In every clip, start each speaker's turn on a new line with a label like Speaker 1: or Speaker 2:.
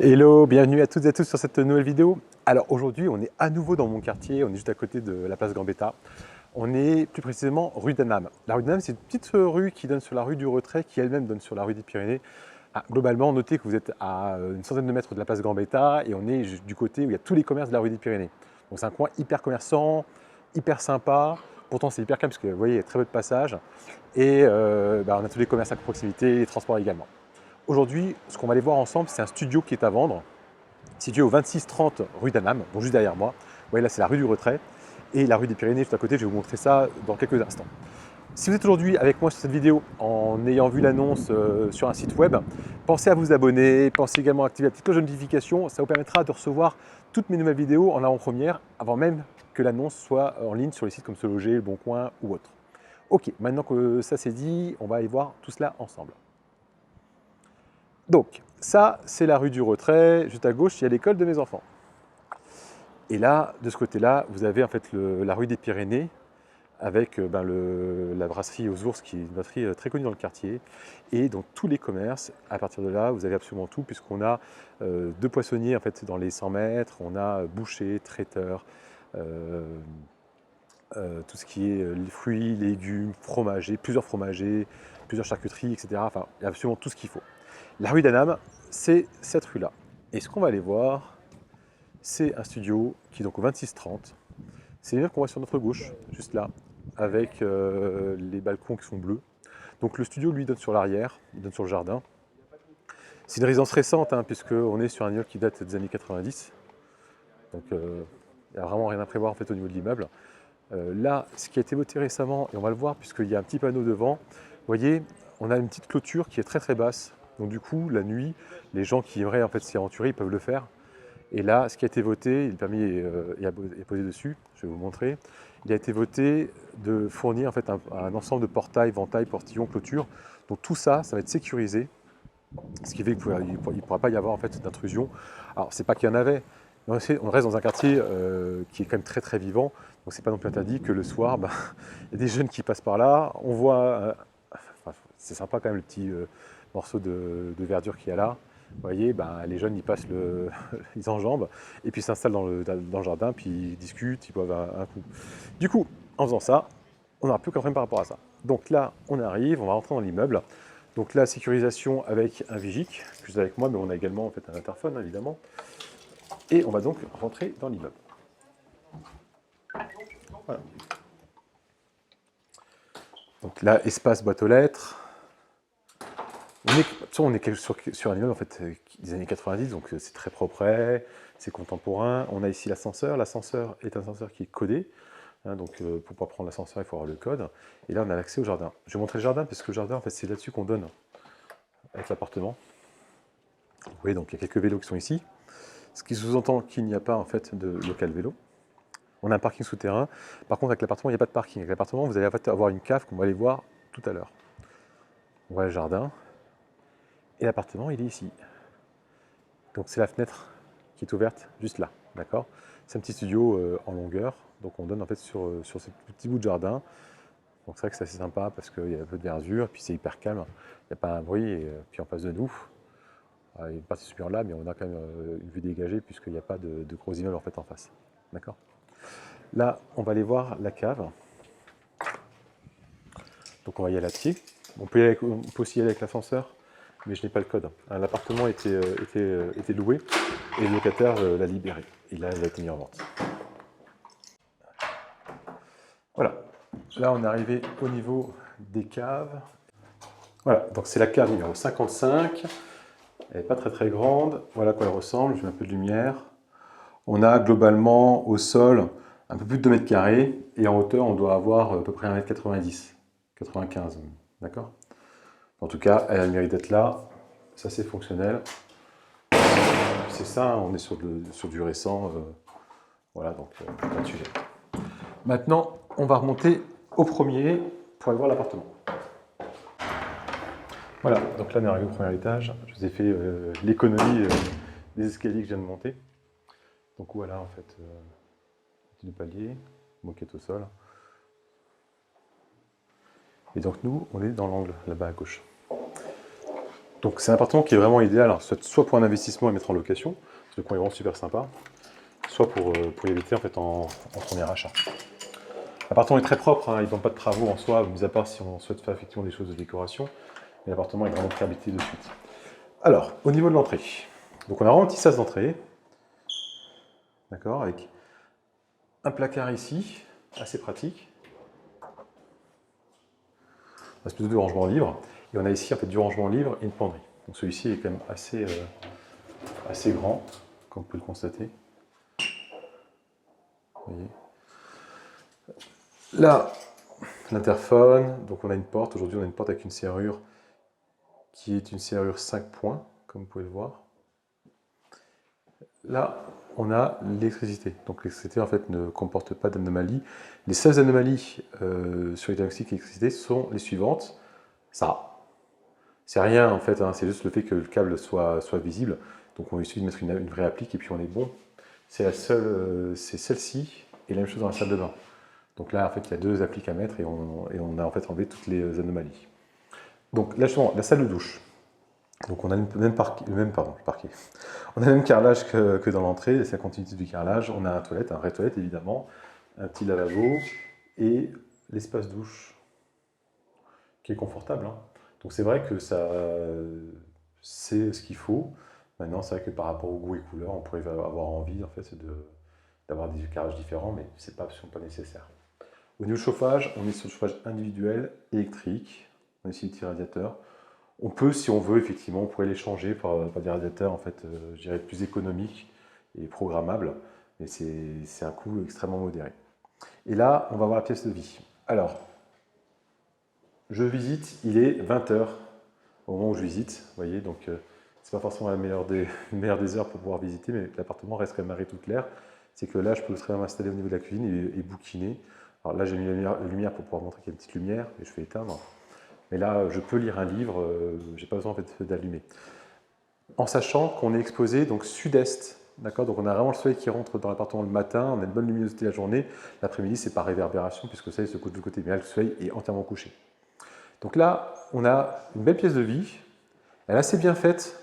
Speaker 1: Hello, bienvenue à toutes et à tous sur cette nouvelle vidéo. Alors aujourd'hui, on est à nouveau dans mon quartier, on est juste à côté de la place Gambetta. On est plus précisément rue d'Annam. La rue d'Annam, c'est une petite rue qui donne sur la rue du Retrait, qui elle-même donne sur la rue des Pyrénées. Globalement, notez que vous êtes à une centaine de mètres de la place Gambetta et on est du côté où il y a tous les commerces de la rue des Pyrénées. Donc c'est un coin hyper commerçant, hyper sympa. Pourtant, c'est hyper calme parce que vous voyez, il y a très peu de passages. Et on a tous les commerces à proximité, les transports également. Aujourd'hui, ce qu'on va aller voir ensemble, c'est un studio qui est à vendre, situé au 26-30 rue d'Annam, donc juste derrière moi. Vous voyez là, c'est la rue du Retrait. Et la rue des Pyrénées, juste à côté, je vais vous montrer ça dans quelques instants. Si vous êtes aujourd'hui avec moi sur cette vidéo en ayant vu l'annonce sur un site web, pensez à vous abonner, pensez également à activer la petite cloche de notification. Ça vous permettra de recevoir toutes mes nouvelles vidéos en avant-première, avant même que l'annonce soit en ligne sur les sites comme Se Loger, Le Bon Coin ou autres. Ok, maintenant que ça c'est dit, on va aller voir tout cela ensemble. Donc, ça, c'est la rue du Retrait. Juste à gauche, il y a l'école de mes enfants. Et là, de ce côté-là, vous avez en fait la rue des Pyrénées avec la brasserie aux ours, qui est une brasserie très connue dans le quartier. Et dans tous les commerces, à partir de là, vous avez absolument tout, puisqu'on a deux poissonniers en fait, dans les 100 mètres, on a boucher, traiteur, tout ce qui est fruits, légumes, fromagers, plusieurs charcuteries, etc. Enfin, il y a absolument tout ce qu'il faut. La rue d'Annam, c'est cette rue-là. Et ce qu'on va aller voir, c'est un studio qui est donc au 26-30. C'est l'immeuble qu'on voit sur notre gauche, juste là, avec les balcons qui sont bleus. Donc le studio, lui, donne sur l'arrière, il donne sur le jardin. C'est une résidence récente, hein, puisqu'on est sur un immeuble qui date des années 90. Donc il n'y a vraiment rien à prévoir en fait, au niveau de l'immeuble. Là, ce qui a été voté récemment, et on va le voir puisqu'il y a un petit panneau devant, vous voyez, on a une petite clôture qui est très très basse. Donc du coup, la nuit, les gens qui aimeraient en fait s'y aventurer, ils peuvent le faire. Et là, ce qui a été voté, le permis est posé dessus, je vais vous montrer. Il a été voté de fournir en fait un ensemble de portails, ventailles, portillons, clôtures. Donc tout ça, ça va être sécurisé, ce qui fait qu'il ne pourra pas y avoir en fait d'intrusion. Alors c'est pas qu'il y en avait, mais on reste dans un quartier qui est quand même très très vivant. Donc c'est pas non plus interdit que le soir, il y a des jeunes qui passent par là, on voit, c'est sympa quand même le petit morceau de verdure qu'il y a là. Vous voyez, les jeunes ils passent, ils enjambent et puis s'installent dans le jardin, puis ils discutent, ils boivent un coup. Du coup, en faisant ça, on n'aura plus qu'un problème par rapport à ça. Donc là, on arrive, on va rentrer dans l'immeuble. Donc là, sécurisation avec un vigic, juste avec moi, mais on a également en fait un interphone, hein, évidemment. Et on va donc rentrer dans l'immeuble. Voilà. Donc là, espace boîte aux lettres. On est sur un immeuble en fait, des années 90, donc c'est très propre, c'est contemporain. On a ici l'ascenseur. L'ascenseur est un ascenseur qui est codé. Hein, donc pour pouvoir prendre l'ascenseur, il faut avoir le code. Et là, on a l'accès au jardin. Je vais vous montrer le jardin, parce que le jardin, en fait, c'est là-dessus qu'on donne avec l'appartement. Vous voyez, donc il y a quelques vélos qui sont ici. Ce qui sous-entend qu'il n'y a pas en fait de local vélo. On a un parking souterrain. Par contre, avec l'appartement, il n'y a pas de parking. Avec l'appartement, vous allez en fait avoir une cave qu'on va aller voir tout à l'heure. On voit le jardin. Et l'appartement, il est ici. Donc c'est la fenêtre qui est ouverte juste là, d'accord? C'est un petit studio en longueur, donc on donne en fait sur ce petit bout de jardin. Donc c'est vrai que c'est assez sympa parce qu'il y a un peu de verdure, puis c'est hyper calme, il n'y a pas un bruit, et puis en face de nous, il y a une partie supérieure là, mais on a quand même une vue dégagée puisqu'il n'y a pas de gros immeubles en fait en face, d'accord? Là, on va aller voir la cave. Donc on va y aller à pied. On peut aussi y aller avec l'ascenseur, mais je n'ai pas le code. L'appartement était loué et le locataire l'a libéré. Et là, il a été mis en vente. Voilà. Là, on est arrivé au niveau des caves. Voilà, donc c'est la cave numéro 55. Elle n'est pas très très grande. Voilà à quoi elle ressemble. Je mets un peu de lumière. On a globalement au sol un peu plus de 2 mètres carrés et en hauteur, on doit avoir à peu près 1,90 m, 95 même. D'accord? En tout cas, elle a le mérite d'être là. C'est assez fonctionnel. C'est ça, on est sur du récent. Voilà, donc pas de sujet. Maintenant, on va remonter au premier pour aller voir l'appartement. Voilà, donc là on est arrivé au premier étage. Je vous ai fait l'économie des escaliers que je viens de monter. Donc voilà, en fait, le palier, moquette au sol. Et donc nous, on est dans l'angle, là-bas à gauche. Donc c'est un appartement qui est vraiment idéal, alors, soit pour un investissement et mettre en location, parce que le coin est vraiment super sympa, soit pour y habiter en fait en premier achat. L'appartement est très propre, hein, il ne demande pas de travaux en soi, mis à part si on souhaite faire effectivement des choses de décoration, mais l'appartement est vraiment très habité de suite. Alors, au niveau de l'entrée, donc on a vraiment un petit sas d'entrée, d'accord, avec un placard ici, assez pratique, un espèce de rangement libre, et on a ici en fait du rangement libre et une penderie. Donc celui-ci est quand même assez grand, comme vous pouvez le constater. Vous voyez. Là, l'interphone, donc on a une porte, aujourd'hui on a une porte avec une serrure qui est une serrure 5 points, comme vous pouvez le voir. Là, on a l'électricité. Donc l'électricité en fait ne comporte pas d'anomalies. Les seules anomalies sur les diagnostics d'électricité sont les suivantes. Ça, c'est rien en fait, hein, c'est juste le fait que le câble soit visible. Donc il suffit de mettre une vraie applique et puis on est bon. C'est celle-ci et la même chose dans la salle de bain. Donc là en fait il y a 2 appliques à mettre et on a en fait enlevé toutes les anomalies. Donc là justement, la salle de douche. Donc on a le même parquet. On a le même carrelage que dans l'entrée, c'est la continuité du carrelage. On a un vrai toilette évidemment, un petit lavabo et l'espace douche qui est confortable, hein. Donc c'est vrai que ça, c'est ce qu'il faut. Maintenant c'est vrai que par rapport au goût et couleurs, on pourrait avoir envie en fait d'avoir des carrelages différents, mais c'est pas absolument pas nécessaire. Au niveau du chauffage, on est sur le chauffage individuel, électrique. On a ici le petit radiateur. On peut, si on veut, effectivement, on pourrait les changer par des radiateurs, en fait, je dirais, plus économiques et programmables, mais c'est un coût extrêmement modéré. Et là, on va voir la pièce de vie. Alors, je visite, il est 20h au moment où je visite, vous voyez, donc c'est pas forcément la meilleure des heures pour pouvoir visiter, mais l'appartement reste quand même arrêt toute l'air. C'est que là, je peux très bien m'installer au niveau de la cuisine et bouquiner. Alors là, j'ai mis la lumière pour pouvoir montrer qu'il y a une petite lumière, et je vais éteindre. Mais là, je peux lire un livre, je n'ai pas besoin en fait, d'allumer. En sachant qu'on est exposé donc sud-est, d'accord. Donc on a vraiment le soleil qui rentre dans l'appartement le matin, on a une bonne luminosité la journée. L'après-midi, c'est par réverbération puisque le soleil se couche de côté. Mais là, le soleil est entièrement couché. Donc là, on a une belle pièce de vie. Elle est assez bien faite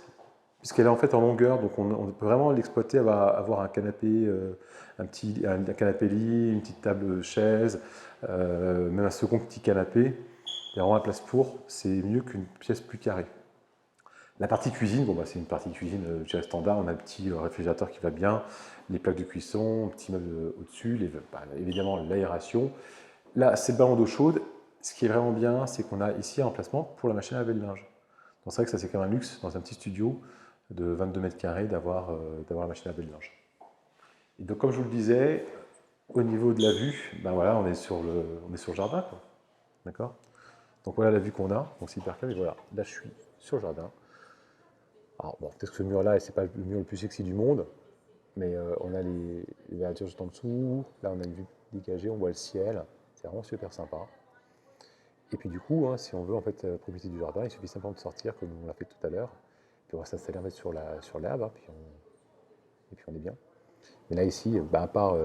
Speaker 1: puisqu'elle est en fait en longueur. Donc on peut vraiment l'exploiter, avoir un canapé, un canapé lit, une petite table chaise, même un second petit canapé. Il y a vraiment la place pour, c'est mieux qu'une pièce plus carrée. La partie cuisine, bon, bah, c'est une partie cuisine je dirais standard, on a un petit réfrigérateur qui va bien, les plaques de cuisson, un petit meuble au-dessus, évidemment l'aération. Là, c'est le ballon d'eau chaude. Ce qui est vraiment bien, c'est qu'on a ici un emplacement pour la machine à laver le linge. Donc c'est vrai que ça c'est quand même un luxe dans un petit studio de 22 mètres carrés d'avoir la machine à laver le linge. Et donc comme je vous le disais, au niveau de la vue, ben voilà, on est sur le jardin, d'accord. Donc voilà la vue qu'on a, donc c'est hyper calme, et voilà, là je suis sur le jardin. Alors bon, peut-être que ce mur-là, c'est pas le mur le plus sexy du monde, mais on a les verratures juste en dessous, là on a une vue dégagée, on voit le ciel, c'est vraiment super sympa. Et puis du coup, hein, si on veut en fait profiter du jardin, il suffit simplement de sortir comme on l'a fait tout à l'heure, puis on va s'installer en fait sur l'herbe, hein, et puis on est bien. Mais là ici, bah, à part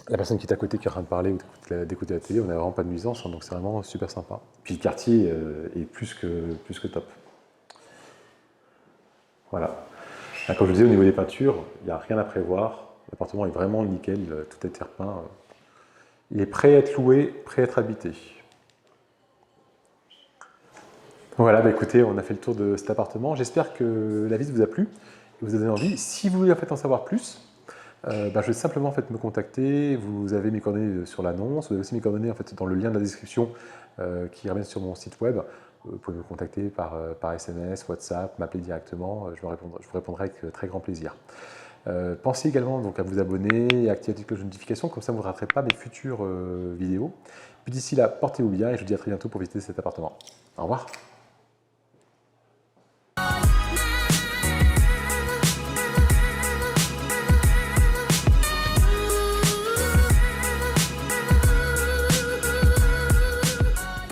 Speaker 1: la personne qui est à côté qui est en train de parler ou d'écouter la télé, on n'a vraiment pas de nuisance, hein, donc c'est vraiment super sympa. Puis le quartier est plus que top. Voilà. Là, comme je vous disais, au niveau des peintures, il n'y a rien à prévoir. L'appartement est vraiment nickel, tout est terre peint. Il est prêt à être loué, prêt à être habité. Voilà, bah écoutez, on a fait le tour de cet appartement. J'espère que la visite vous a plu et vous a donné envie. Si vous voulez en fait en savoir plus, je vais simplement en fait, me contacter. Vous avez mes coordonnées sur l'annonce, vous avez aussi mes coordonnées en fait, dans le lien de la description qui ramène sur mon site web. Vous pouvez me contacter par SMS, WhatsApp, m'appeler directement, je vous répondrai avec très grand plaisir. Pensez également donc, à vous abonner et à activer la cloche de notification, comme ça vous ne raterez pas mes futures vidéos. Puis d'ici là, portez-vous bien et je vous dis à très bientôt pour visiter cet appartement. Au revoir.